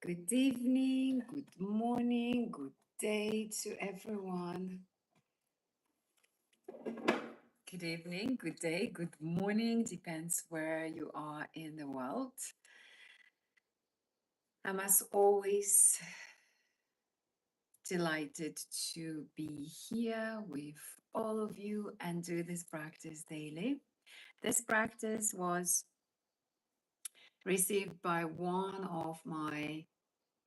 Good evening, good morning, good day to everyone. Good evening, good day, good morning, depends where you are in the world. I'm as always delighted to be here with all of you and do this practice daily. This practice was received by one of my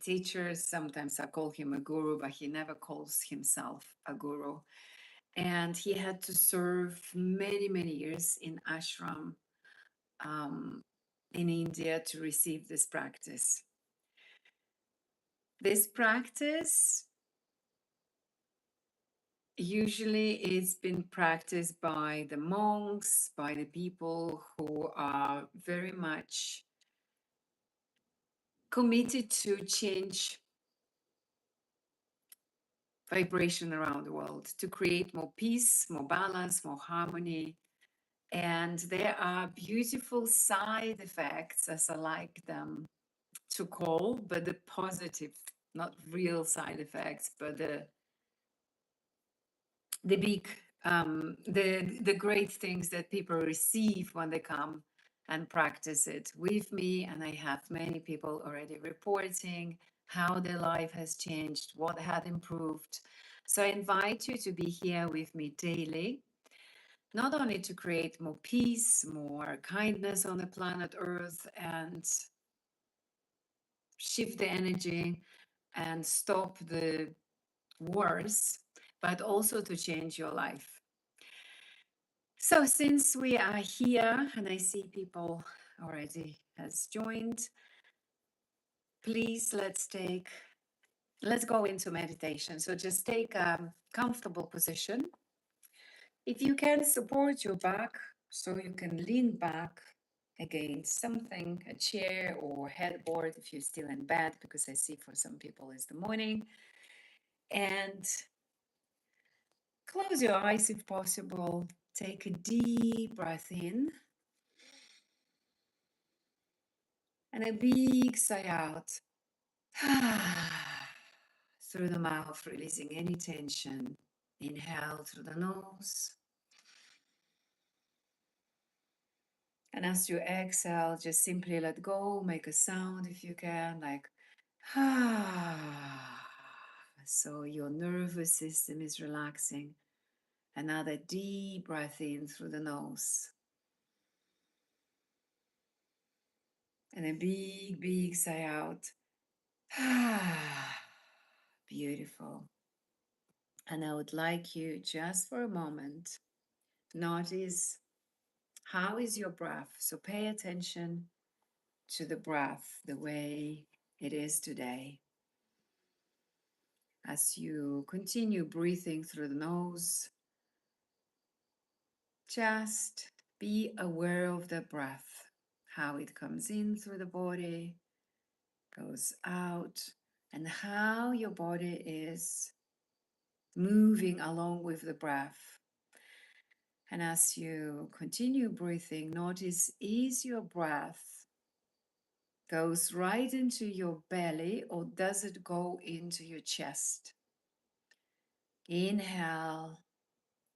teachers. Sometimes I call him a guru, but he never calls himself a guru. And he had to serve many, many years in ashram in India to receive this practice. This practice usually it's been practiced by the monks, by the people who are very much committed to change vibration around the world, to create more peace, more balance, more harmony. And there are beautiful side effects, as I like them to call, but the positive, not real side effects, but the big, the great things that people receive when they come and practice it with me. And I have many people already reporting how their life has changed, what had improved. So I invite you to be here with me daily, not only to create more peace, more kindness on the planet Earth, and shift the energy and stop the wars, but also to change your life. So since we are here and I see people already has joined, please let's go into meditation. So just take a comfortable position. If you can, support your back so you can lean back against something, a chair or headboard if you're still in bed, because I see for some people it's the morning. And close your eyes if possible. Take a deep breath in and a big sigh out. Through the mouth, releasing any tension. Inhale through the nose. And as you exhale, just simply let go. Make a sound if you can, like so your nervous system is relaxing. Another deep breath in through the nose. And a big, big sigh out. Beautiful. And I would like you just for a moment, notice how is your breath. So pay attention to the breath, the way it is today. As you continue breathing through the nose, just be aware of the breath, how it comes in through the body, goes out, and how your body is moving along with the breath. And as you continue breathing, notice is your breath goes right into your belly or does it go into your chest? Inhale,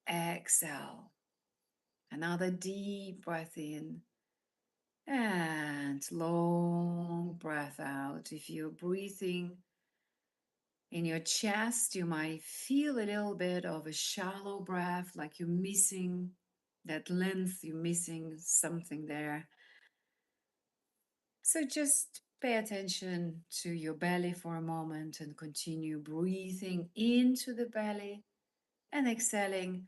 exhale. Another deep breath in and long breath out. If you're breathing in your chest, you might feel a little bit of a shallow breath, like you're missing that length, you're missing something there. So just pay attention to your belly for a moment and continue breathing into the belly and exhaling.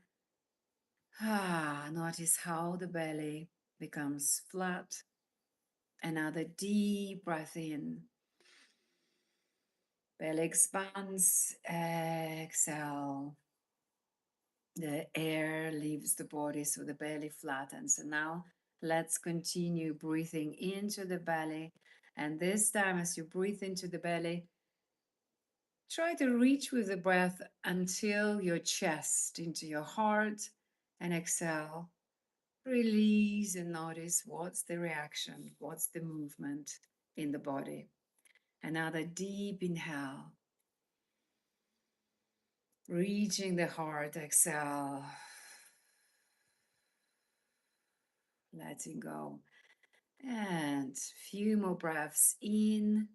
Notice how the belly becomes flat. Another deep breath in. Belly expands, exhale. The air leaves the body, so the belly flattens. So now let's continue breathing into the belly. And this time, as you breathe into the belly, try to reach with the breath until your chest, into your heart, and exhale. Release and notice what's the reaction, what's the movement in the body. Another deep inhale. Reaching the heart, exhale. Letting go. And few more breaths in,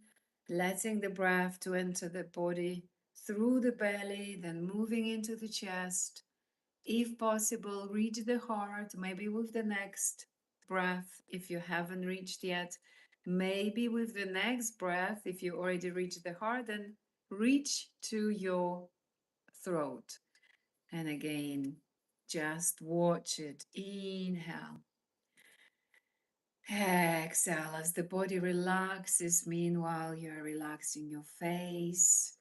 letting the breath to enter the body through the belly, then moving into the chest. If possible, reach the heart, maybe with the next breath, if you haven't reached yet. Maybe with the next breath, if you already reached the heart, then reach to your throat. And again, just watch it. Inhale. Exhale as the body relaxes. Meanwhile, you're relaxing your face,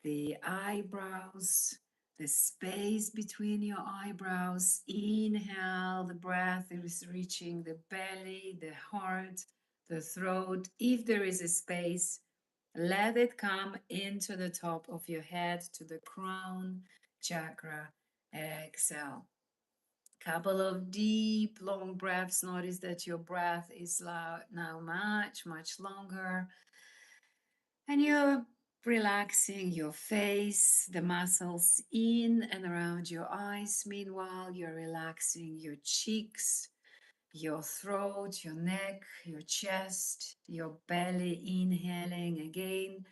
the eyebrows, the space between your eyebrows. Inhale, the breath is reaching the belly, the heart, the throat. If there is a space, let it come into the top of your head to the crown chakra. Exhale. Couple of deep, long breaths. Notice that your breath is now much, much longer. And you're relaxing your face, the muscles in and around your eyes. Meanwhile, you're relaxing your cheeks, your throat, your neck, your chest, your belly. Inhaling again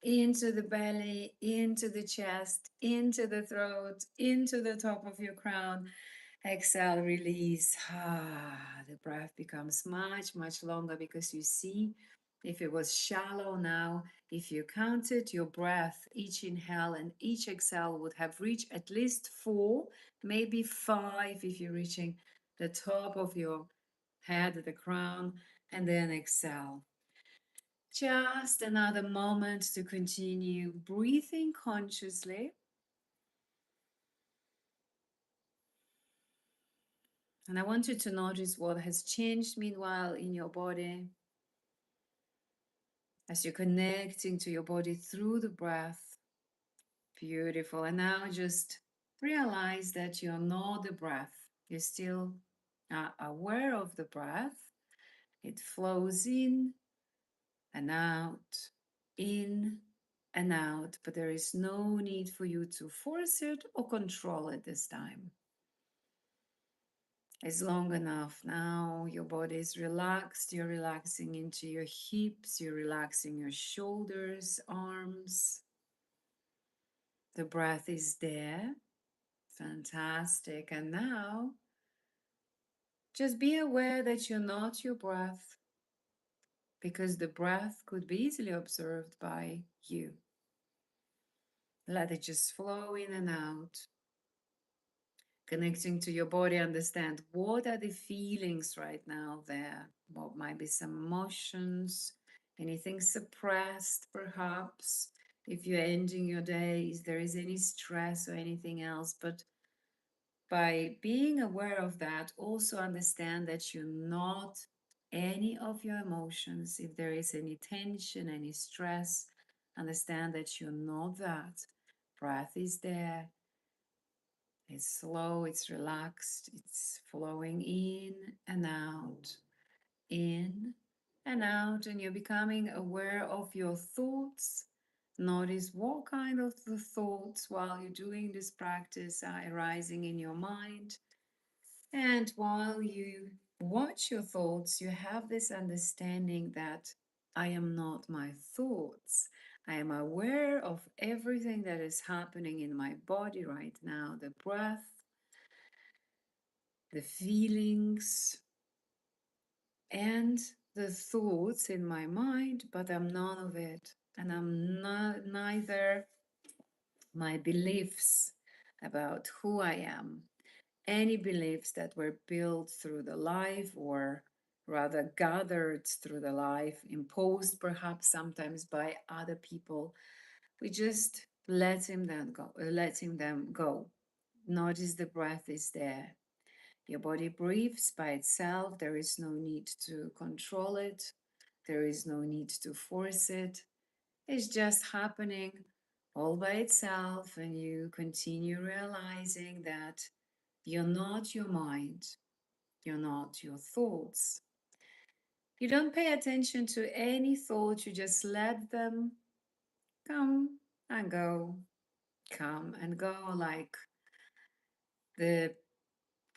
into the belly, into the chest, into the throat, into the top of your crown. Exhale, release. The breath becomes much, much longer because you see, if it was shallow now, if you counted your breath, each inhale and each exhale would have reached at least 4, maybe 5 if you're reaching the top of your head, the crown, and then exhale. Just another moment to continue breathing consciously. And I want you to notice what has changed meanwhile in your body as you're connecting to your body through the breath. Beautiful. And now just realize that you're not the breath. You're still aware of the breath. It flows in and out, but there is no need for you to force it or control it this time. It's long enough now. Your body is relaxed. You're relaxing into your hips. You're relaxing your shoulders, arms. The breath is there. Fantastic. And now, just be aware that you're not your breath, because the breath could be easily observed by you. Let it just flow in and out. Connecting to your body, understand what are the feelings right now there. What might be some emotions, anything suppressed perhaps. If you're ending your day, if there is any stress or anything else. But by being aware of that, also understand that you're not any of your emotions. If there is any tension, any stress, understand that you're not that. Breath is there. It's slow, it's relaxed, it's flowing in and out, and you're becoming aware of your thoughts. Notice what kind of the thoughts while you're doing this practice are arising in your mind. And while you watch your thoughts, you have this understanding that I am not my thoughts. I am aware of everything that is happening in my body right now, the breath, the feelings, and the thoughts in my mind, but I'm none of it. And I'm not neither my beliefs about who I am, any beliefs that were built through the life, or rather gathered through the life, imposed perhaps sometimes by other people. We just letting them go. Notice the breath is there. Your body breathes by itself. There is no need to control it. There is no need to force it. It's just happening all by itself, and you continue realizing that you're not your mind, you're not your thoughts. You don't pay attention to any thought, you just let them come and go, come and go, like the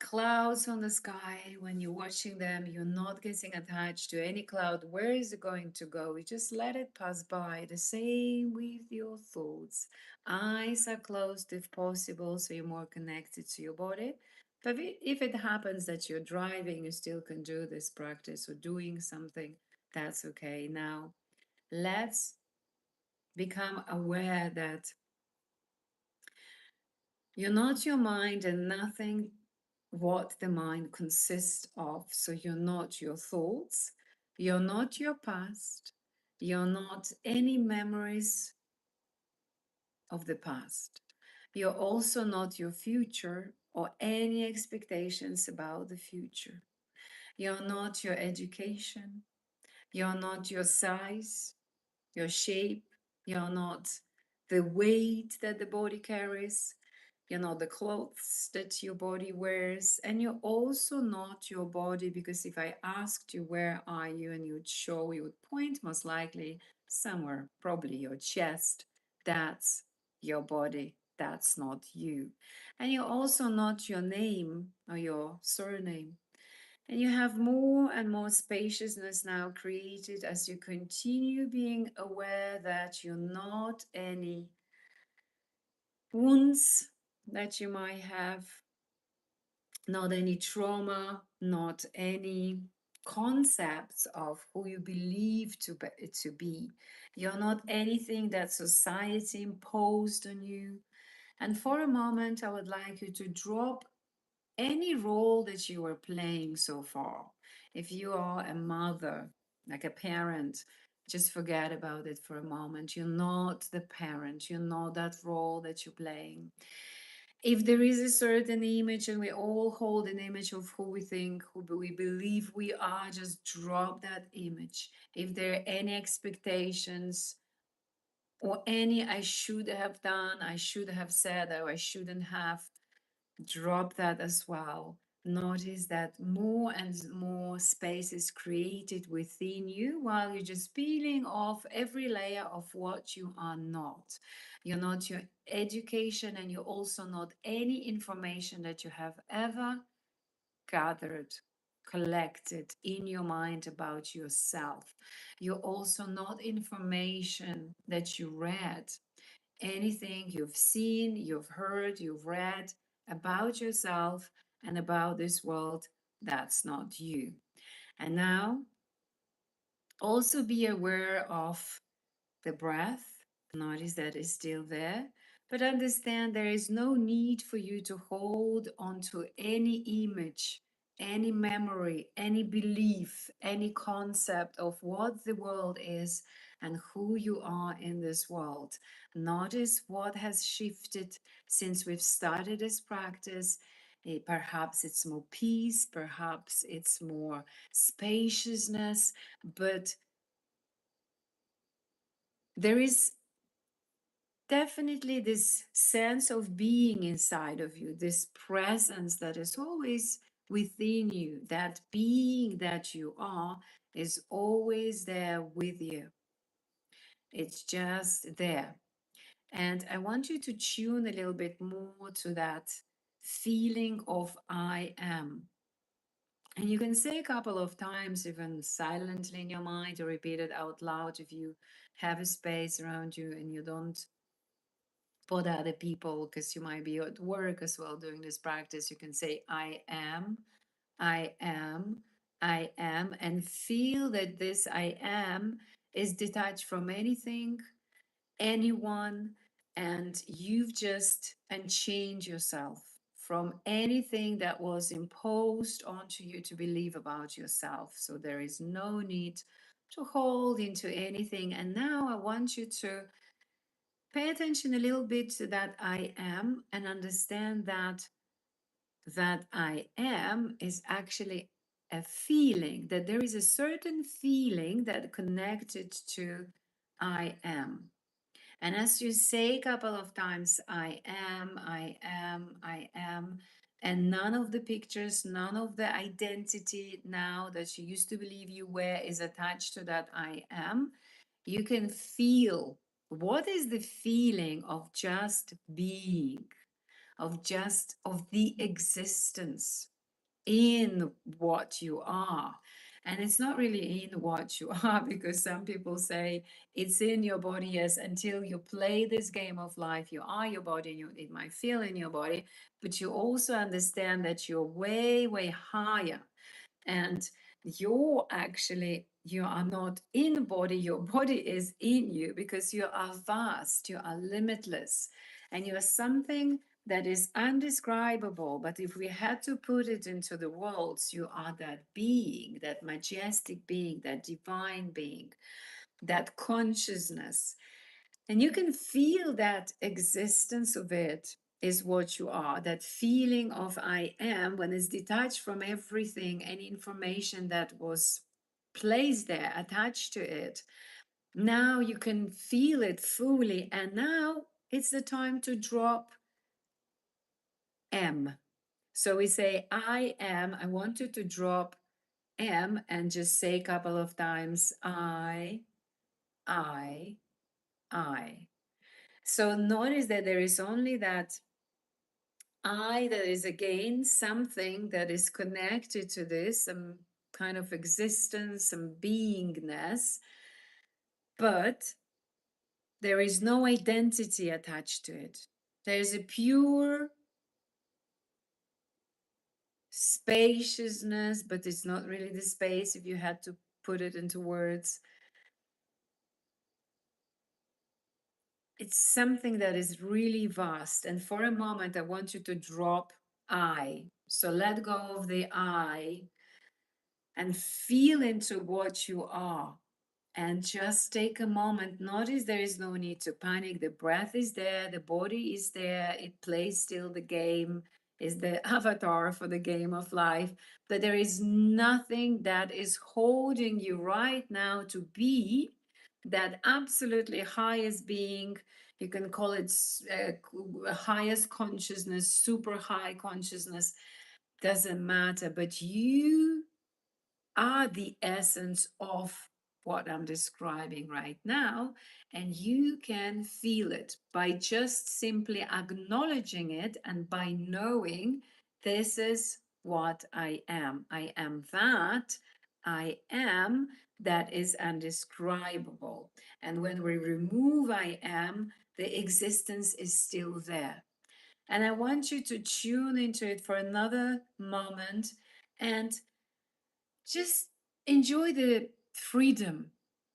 clouds on the sky. When you're watching them, you're not getting attached to any cloud. Where is it going to go? You just let it pass by. The same with your thoughts. Eyes are closed if possible, so you're more connected to your body. But if it happens that you're driving, you still can do this practice, or doing something, that's okay. Now, let's become aware that you're not your mind and nothing what the mind consists of. So you're not your thoughts, you're not your past, you're not any memories of the past. You're also not your future or any expectations about the future. You're not your education, you're not your size, your shape, you're not the weight that the body carries, you're not the clothes that your body wears, and you're also not your body, because if I asked you where are you and you'd show, you would point most likely somewhere, probably your chest. That's your body, that's not you. And you're also not your name or your surname. And you have more and more spaciousness now created as you continue being aware that you're not any wounds that you might have, not any trauma, not any concepts of who you believe to be. You're not anything that society imposed on you. And for a moment, I would like you to drop any role that you were playing so far. If you are a mother, like a parent, just forget about it for a moment. You're not the parent, you're not that role that you're playing. If there is a certain image and we all hold an image of who we think, who we believe we are, just drop that image. If there are any expectations or any I should have done, I should have said, or I shouldn't have, drop that as well. Notice that more and more space is created within you while you're just peeling off every layer of what you are not. You're not your education, and you're also not any information that you have ever gathered, collected in your mind about yourself. You're also not information that you read. Anything you've seen, you've heard, you've read about yourself and about this world, that's not you. And now also be aware of the breath. Notice that is still there, but understand there is no need for you to hold onto any image, any memory, any belief, any concept of what the world is and who you are in this world. Notice what has shifted since we've started this practice. Perhaps it's more peace, perhaps it's more spaciousness, but there is definitely this sense of being inside of you, this presence that is always within you, that being that you are is always there with you. It's just there. And I want you to tune a little bit more to that feeling of I am. And you can say a couple of times, even silently in your mind, or repeat it out loud if you have a space around you and you don't for the other people, because you might be at work as well doing this practice. You can say, I am, I am, I am, and feel that this I am is detached from anything, anyone, and you've just unchained yourself from anything that was imposed onto you to believe about yourself. So there is no need to hold into anything. And now I want you to pay attention a little bit to that I am, and understand that that I am is actually a feeling, that there is a certain feeling that connected to I am. And as you say a couple of times, I am, I am, I am, And none of the pictures, none of the identity now that you used to believe you were is attached to that I am. You can feel, what is the feeling of just being, of the existence in what you are. And it's not really in what you are, because some people say it's in your body. Yes, until you play this game of life, you are your body, it might feel in your body, but you also understand that you're way, way higher. And you're actually, you are not in body, your body is in you, because you are vast, you are limitless, and you are something that is undescribable. But if we had to put it into the worlds, you are that being, that majestic being, that divine being, that consciousness. And you can feel that existence of it is what you are. That feeling of I am, when it's detached from everything, any information that was placed there, attached to it. Now you can feel it fully. And now it's the time to drop M. So we say, I am. I want you to drop M and just say a couple of times, I, I. So notice that there is only that I, that is again something that is connected to this, some kind of existence, some beingness, but there is no identity attached to it. There is a pure spaciousness, but it's not really the space if you had to put it into words. It's something that is really vast. And for a moment, I want you to drop I. So let go of the I and feel into what you are. And just take a moment. Notice there is no need to panic. The breath is there, the body is there, it plays still the game, is the avatar for the game of life. But there is nothing that is holding you right now to be that absolutely highest being. You can call it highest consciousness, super high consciousness, doesn't matter. But you are the essence of what I'm describing right now. And you can feel it by just simply acknowledging it and by knowing this is what I am. I am that. I am that is undescribable. And when we remove I am, the existence is still there. And I want you to tune into it for another moment and just enjoy the freedom.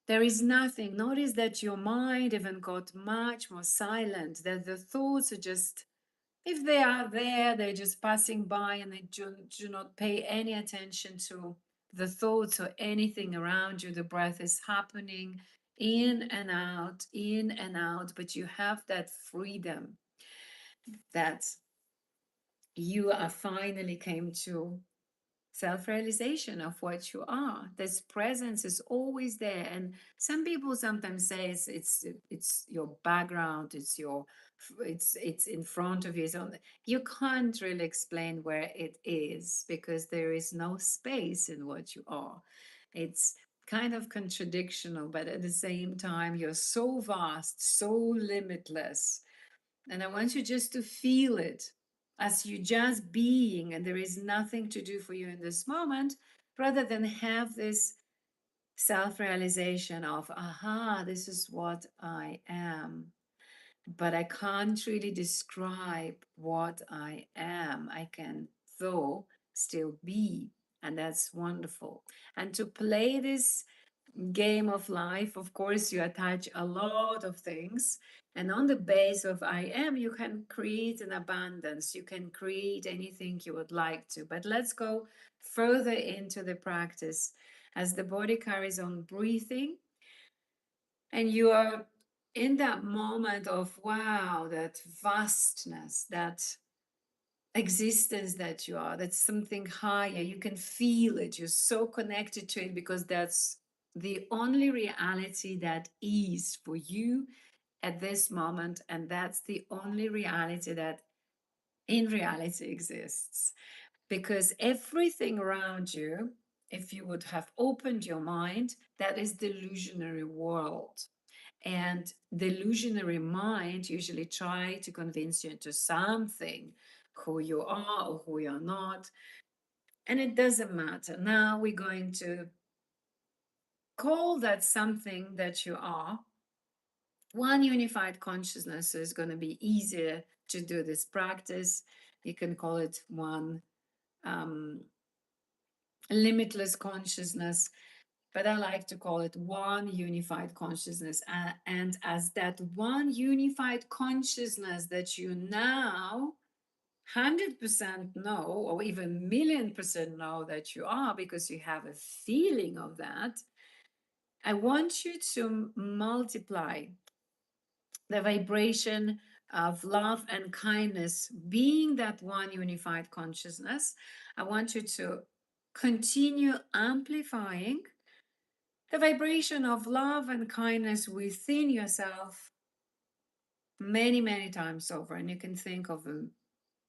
There is nothing. Notice that your mind even got much more silent, that the thoughts are just, if they are there, they're just passing by, and they do not pay any attention to the thoughts or anything around you. The breath is happening in and out, but you have that freedom that you are finally came to self-realization of what you are. This presence is always there. And some people sometimes say it's your background, it's in front of you. So you can't really explain where it is, because there is no space in what you are. It's kind of contradictional, but at the same time you're so vast, so limitless. And I want you just to feel it as you just being, and there is nothing to do for you in this moment, rather than have this self realization of, aha, this is what I am. But I can't really describe what I am. I can, though, still be. And that's wonderful. And to play this game of life, of course, you attach a lot of things. And on the base of I am, you can create an abundance. You can create anything you would like to. But let's go further into the practice as the body carries on breathing. And you are in that moment of wow, that vastness, that existence that you are, that's something higher. You can feel it. You're so connected to it, because that's the only reality that is for you at this moment. And that's the only reality that in reality exists. Because everything around you, if you would have opened your mind, that is the illusionary world. And the illusionary mind usually try to convince you into something, who you are or who you're not. And it doesn't matter. Now we're going to call that something that you are. One unified consciousness is going to be easier to do this practice. You can call it one um, limitless consciousness, but I like to call it one unified consciousness. And as that one unified consciousness that you now 100% know, or even million percent know that you are, because you have a feeling of that, I want you to multiply the vibration of love and kindness, being that one unified consciousness. I want you to continue amplifying the vibration of love and kindness within yourself many, many times over. And you can think of a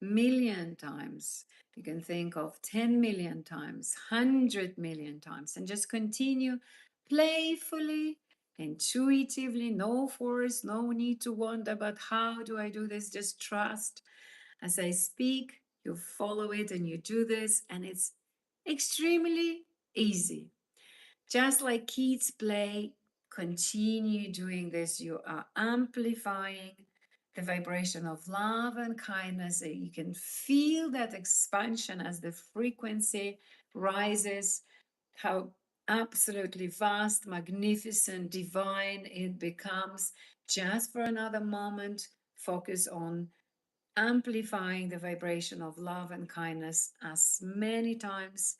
million times. You can think of 10 million times, 100 million times, and just continue playfully, intuitively, no force, no need to wonder about how do I do this. Just trust. As I speak, you follow it and you do this, and it's extremely easy. Just like kids play, continue doing this. You are amplifying the vibration of love and kindness. You can feel that expansion as the frequency rises, how absolutely vast, magnificent, divine it becomes. Just for another moment, focus on amplifying the vibration of love and kindness as many times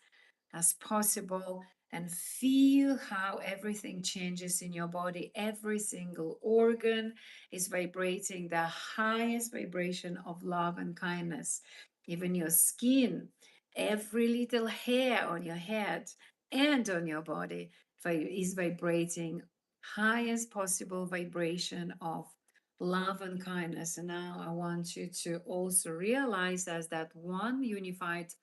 as possible, and feel how everything changes in your body. Every single organ is vibrating the highest vibration of love and kindness. Even your skin, every little hair on your head and on your body is vibrating highest possible vibration of love and kindness. And now I want you to also realize as that one unified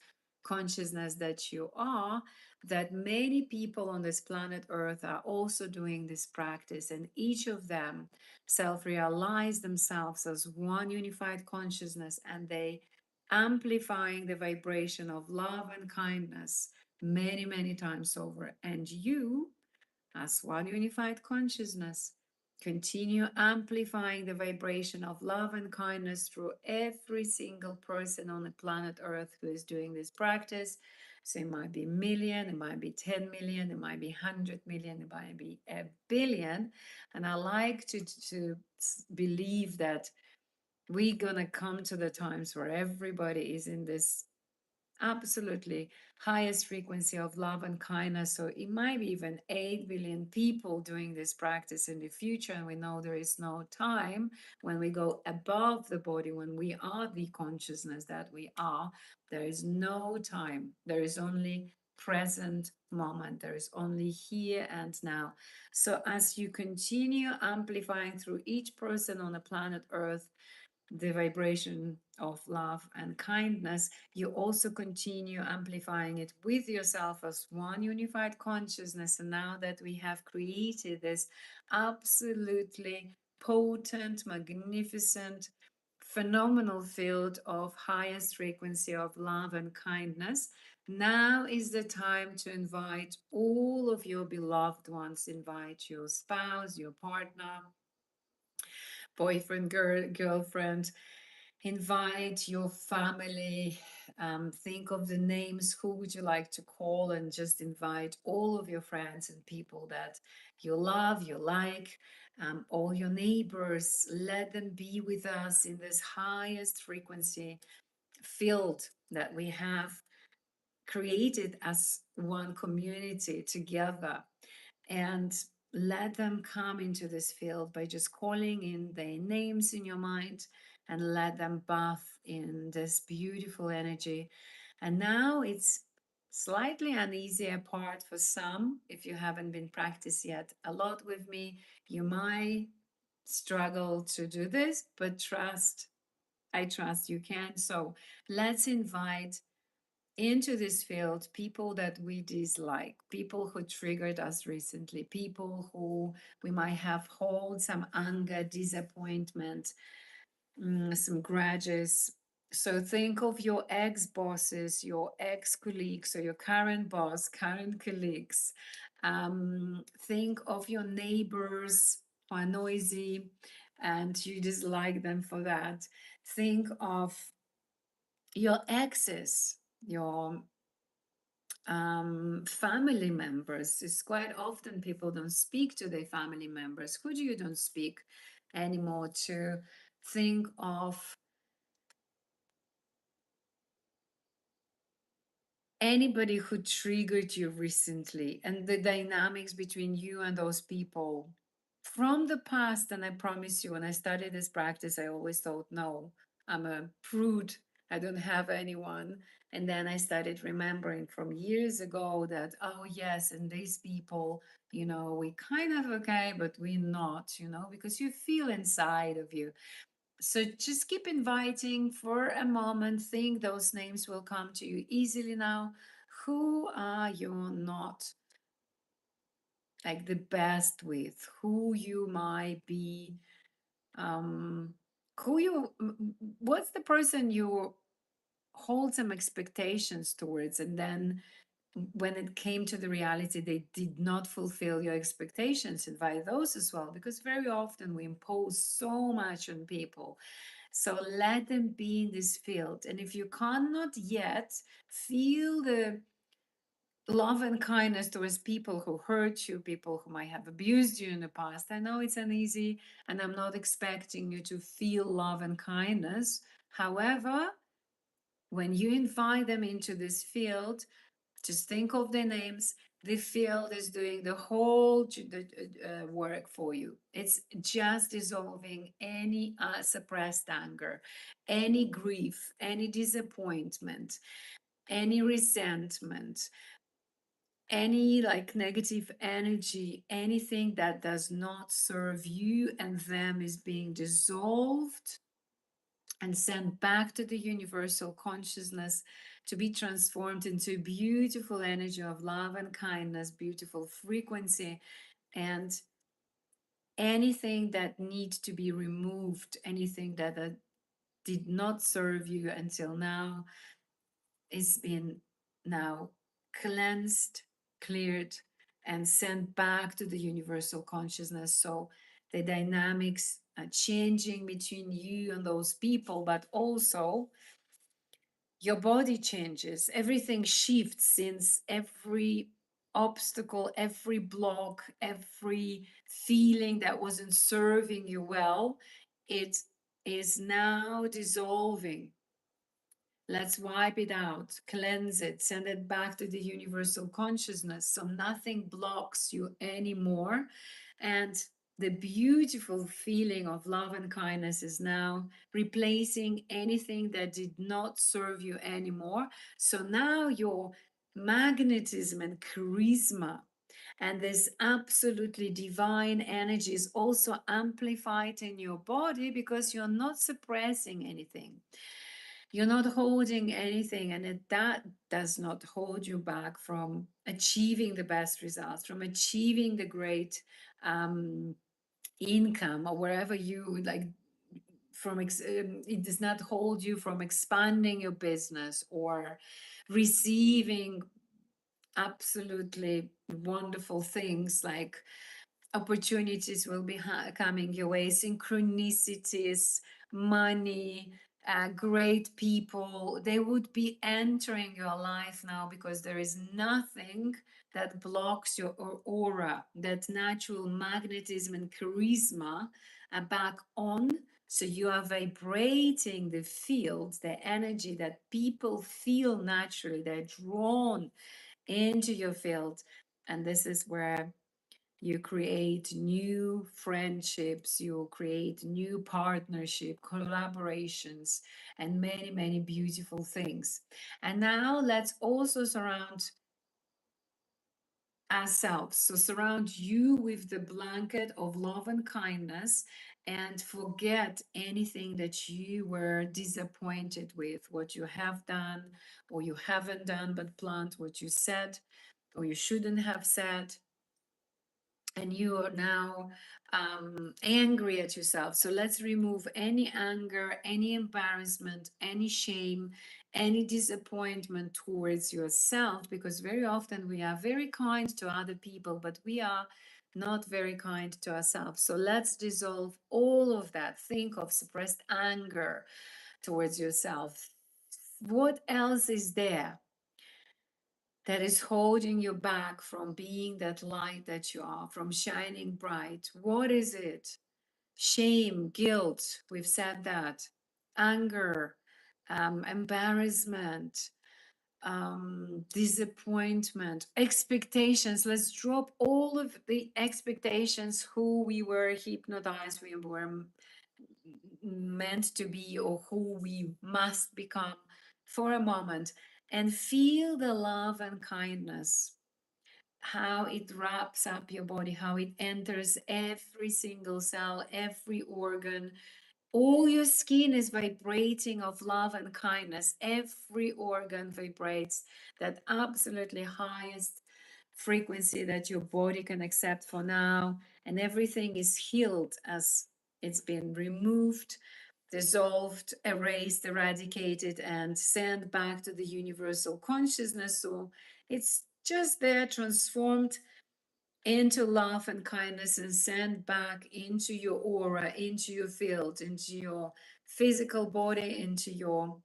consciousness that you are, that many people on this planet Earth are also doing this practice, and each of them self realize themselves as one unified consciousness, and they amplifying the vibration of love and kindness many, many times over. And you, as one unified consciousness, continue amplifying the vibration of love and kindness through every single person on the planet Earth who is doing this practice. So it might be a million, it might be 10 million, it might be 100 million, it might be a billion. And I like to believe that we're going to come to the times where everybody is in this absolutely highest frequency of love and kindness. So it might be even 8 billion people doing this practice in the future. And we know there is no time when we go above the body, when we are the consciousness that we are. There is no time. There is only present moment. There is only here and now. So as you continue amplifying through each person on the planet Earth, the vibration of love and kindness, you also continue amplifying it with yourself as one unified consciousness. And now that we have created this absolutely potent, magnificent, phenomenal field of highest frequency of love and kindness, now is the time to invite all of your beloved ones. Invite your spouse, your partner, boyfriend, girlfriend, invite your family. Think of the names, who would you like to call, and just invite all of your friends and people that you love, you like, all your neighbors. Let them be with us in this highest frequency field that we have created as one community together. And let them come into this field by just calling in their names in your mind, and let them bath in this beautiful energy. And now it's slightly an easier part for some. If you haven't been practiced yet a lot with me, you might struggle to do this, but trust, I trust you can. So let's invite into this field people that we dislike, people who triggered us recently, people who we might have hold some anger, disappointment, some grudges. So think of your ex bosses, your ex colleagues, or your current boss, current colleagues. Think of your neighbors who are noisy and you dislike them for that. Think of your exes, your family members. It's quite often people don't speak to their family members. Who do you don't speak anymore to? Think of anybody who triggered you recently and the dynamics between you and those people from the past. And I promise you, when I started this practice, I always thought, no, I'm a prude. I don't have anyone. And then I started remembering from years ago that, oh, yes, and these people, we kind of okay, but we're not, because you feel inside of you. So just keep inviting for a moment. Think those names will come to you easily now. Who are you not like the best with? Who you might be? Um, who you? What's the person you hold some expectations towards, and then when it came to the reality, they did not fulfill your expectations. Invite those as well, because very often we impose so much on people. So let them be in this field. And if you cannot yet feel the love and kindness towards people who hurt you, people who might have abused you in the past, I know it's uneasy and I'm not expecting you to feel love and kindness. However, when you invite them into this field, just think of their names. The field is doing the whole work for you. It's just dissolving any suppressed anger, any grief, any disappointment, any resentment, any like negative energy, anything that does not serve you and them is being dissolved and sent back to the universal consciousness to be transformed into beautiful energy of love and kindness, beautiful frequency, and anything that needs to be removed, anything that did not serve you until now, is being now cleansed, cleared, and sent back to the universal consciousness. So the dynamics are changing between you and those people, but also your body changes, everything shifts since every obstacle, every block, every feeling that wasn't serving you well, it is now dissolving. Let's wipe it out, cleanse it, send it back to the universal consciousness so nothing blocks you anymore. And the beautiful feeling of love and kindness is now replacing anything that did not serve you anymore. So now your magnetism and charisma and this absolutely divine energy is also amplified in your body because you're not suppressing anything. You're not holding anything, and that does not hold you back from achieving the best results, from achieving the great um, income or wherever you like. It does not hold you from expanding your business or receiving absolutely wonderful things like opportunities will be coming your way, synchronicities, money, great people. They would be entering your life now because there is nothing that blocks your aura, that natural magnetism and charisma are back on. So you are vibrating the field, the energy that people feel naturally. They're drawn into your field. And this is where you create new friendships, you create new partnership, collaborations, and many, many beautiful things. And now let's also surround ourselves. So surround you with the blanket of love and kindness and forget anything that you were disappointed with, what you have done or you haven't done, but plant what you said or you shouldn't have said, and you are now angry at yourself. So let's remove any anger, any embarrassment, any shame, any disappointment towards yourself, because very often we are very kind to other people, but we are not very kind to ourselves. So let's dissolve all of that. Think of suppressed anger towards yourself. What else is there that is holding you back from being that light that you are, from shining bright? What is it? Shame, guilt, we've said that, anger, embarrassment, disappointment, expectations. Let's drop all of the expectations, who we were hypnotized, we were meant to be, or who we must become, for a moment, and feel the love and kindness, how it wraps up your body, how it enters every single cell, every organ. All your skin is vibrating of love and kindness. Every organ vibrates that absolutely highest frequency that your body can accept for now. And everything is healed as it's been removed, dissolved, erased, eradicated, and sent back to the universal consciousness. So it's just there, transformed into love and kindness, and sent back into your aura, into your field, into your physical body, into your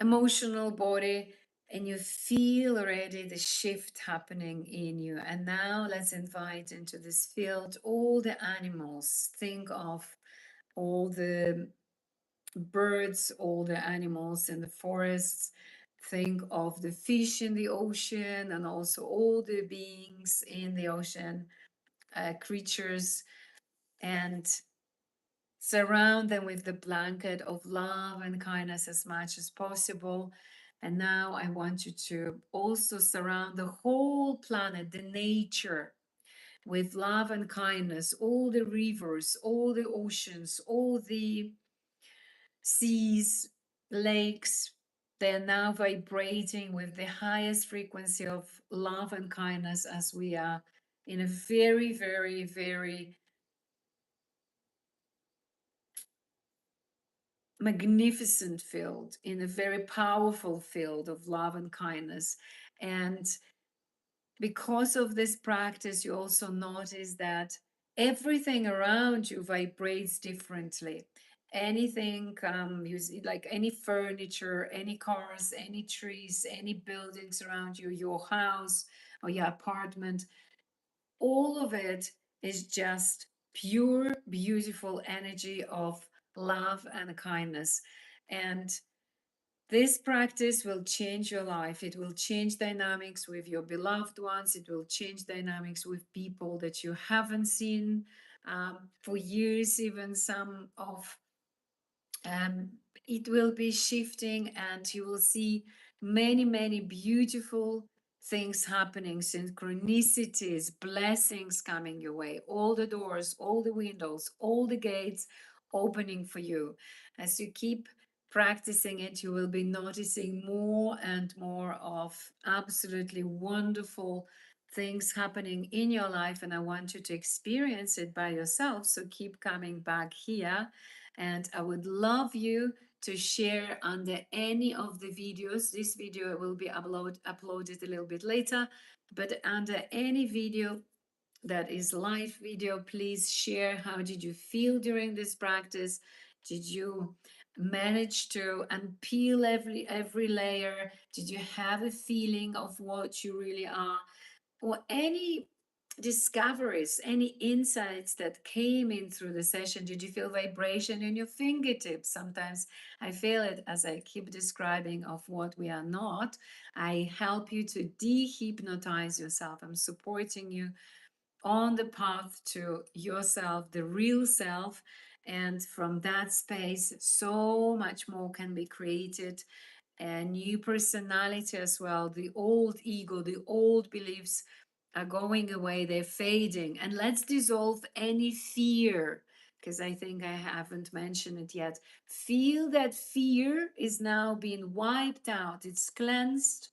emotional body. And you feel already the shift happening in you. And now let's invite into this field all the animals. Think of all the birds, all the animals in the forests. Think of the fish in the ocean, and also all the beings in the ocean, creatures, and surround them with the blanket of love and kindness as much as possible. And now I want you to also surround the whole planet, the nature, with love and kindness, all the rivers, all the oceans, all the seas, lakes. They're now vibrating with the highest frequency of love and kindness, as we are in a very, very, very magnificent field, in a very powerful field of love and kindness. And because of this practice, you also notice that everything around you vibrates differently. Anything, you see, like any furniture, any cars, any trees, any buildings around you, your house or your apartment, all of it is just pure, beautiful energy of love and kindness. And this practice will change your life. It will change dynamics with your beloved ones. It will change dynamics with people that you haven't seen for years, even some of um, it will be shifting, and you will see many, many beautiful things happening, synchronicities, blessings coming your way, all the doors, all the windows, all the gates opening for you. As you keep practicing it, you will be noticing more and more of absolutely wonderful things happening in your life. And I want you to experience it by yourself. So keep coming back here, and I would love you to share under any of the videos. This video will be uploaded a little bit later, but under any video that is live video, please share, how did you feel during this practice? Did you manage to unpeel every layer? Did you have a feeling of what you really are? Or any discoveries, any insights that came in through the session? Did you feel vibration in your fingertips? Sometimes I feel it as I keep describing of what we are not. I help you to dehypnotize yourself. I'm supporting you on the path to yourself, the real self. And from that space, so much more can be created. a new personality as well. The old ego, the old beliefs are going away, they're fading. And let's dissolve any fear, because I think I haven't mentioned it yet. Feel that fear is now being wiped out, it's cleansed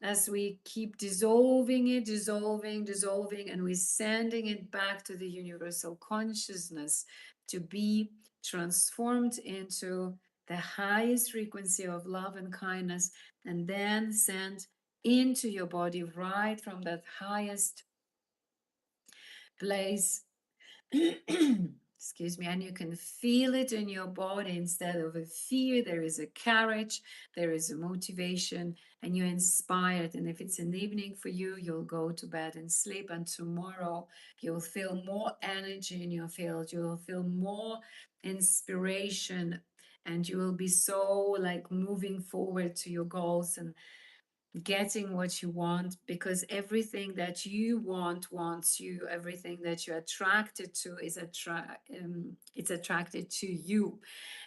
as we keep dissolving it, dissolving, dissolving, and we're sending it back to the universal consciousness to be transformed into the highest frequency of love and kindness, and then sent into your body right from that highest place. Excuse me, and you can feel it in your body. Instead of a fear, there is a courage, there is a motivation, and you're inspired. And if it's an evening for you, you'll go to bed and sleep, and tomorrow you'll feel more energy in your field, you'll feel more inspiration, and you will be so like moving forward to your goals and getting what you want, because everything that you want wants you. Everything that you're attracted to is it's attracted to you.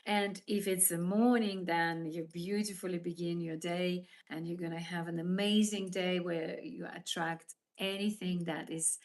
And if it's a morning, then you beautifully begin your day, and you're going to have an amazing day where you attract anything that is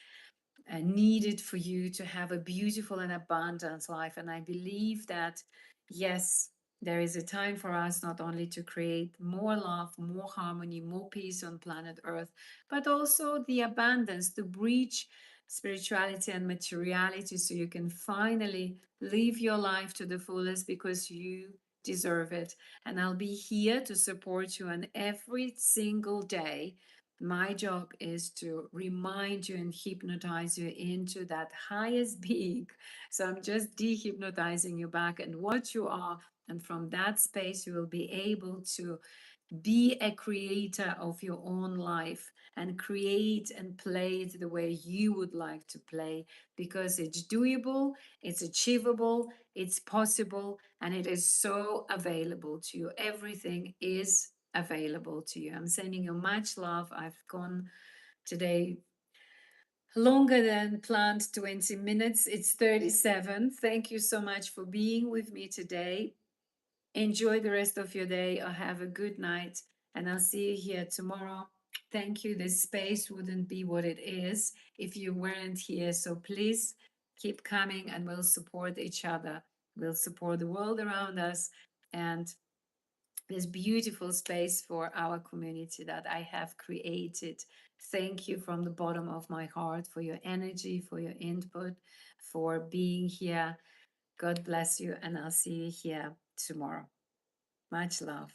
needed for you to have a beautiful and abundant life. And I believe that, yes, there is a time for us not only to create more love, more harmony, more peace on planet Earth, but also the abundance to breach spirituality and materiality so you can finally live your life to the fullest because you deserve it. And I'll be here to support you on every single day. My job is to remind you and hypnotize you into that highest being. So I'm just dehypnotizing you back and what you are. And from that space, you will be able to be a creator of your own life and create and play it the way you would like to play, because it's doable, it's achievable, it's possible, and it is so available to you. Everything is available to you. I'm sending you much love. I've gone today longer than planned, 20 minutes. It's 37. Thank you so much for being with me today. Enjoy the rest of your day or have a good night, and I'll see you here tomorrow. Thank you. This space wouldn't be what it is if you weren't here. So please keep coming and we'll support each other. We'll support the world around us and this beautiful space for our community that I have created. Thank you from the bottom of my heart for your energy, for your input, for being here. God bless you, and I'll see you here tomorrow. Much love.